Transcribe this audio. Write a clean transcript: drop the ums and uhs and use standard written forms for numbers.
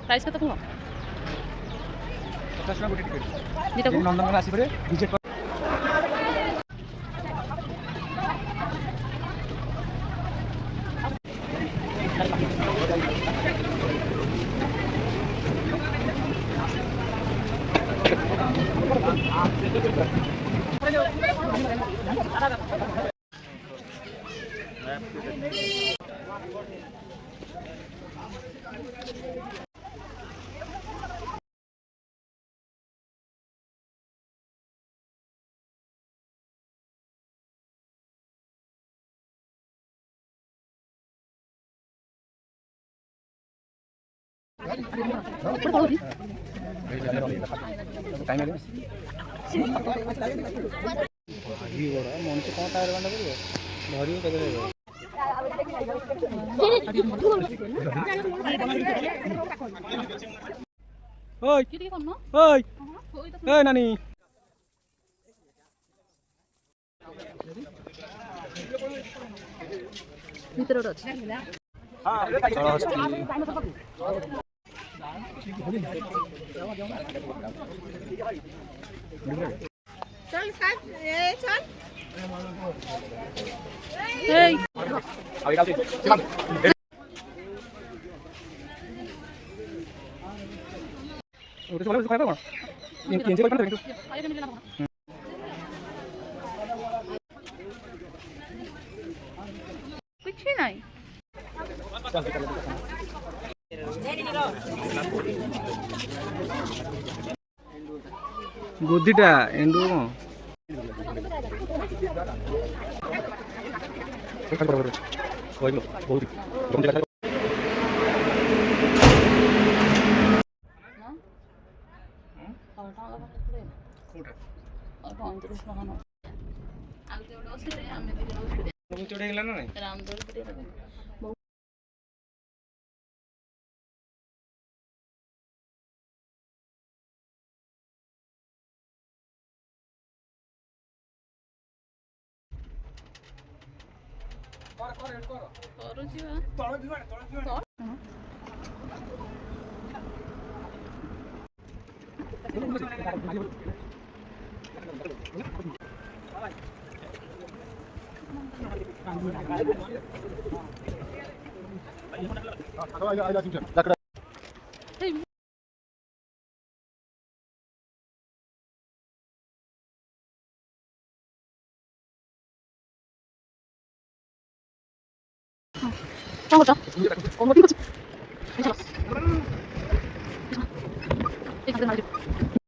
Price কত কম? 50 টাকা ticket. যেটা নন্দনকানন আসি পরে ভিজিট টাইম লাগে ଭାରି ବଡ଼ ମଣିଷ କ'ଣ ଟାୟାର ବାଣ୍ଡା କରିବ ଧରିବ କେତେ ରହିବ ନାନୀ ଭିତରେ ଗୋଟେ ଅଛି। चल साथ ये चल कुछ नहीं ଗୋଧିଟା ଏଣ୍ଡୁ ଚଢ଼େଇଗଲା ନା ନାଇଁ କ'ଣ କରୁଛ?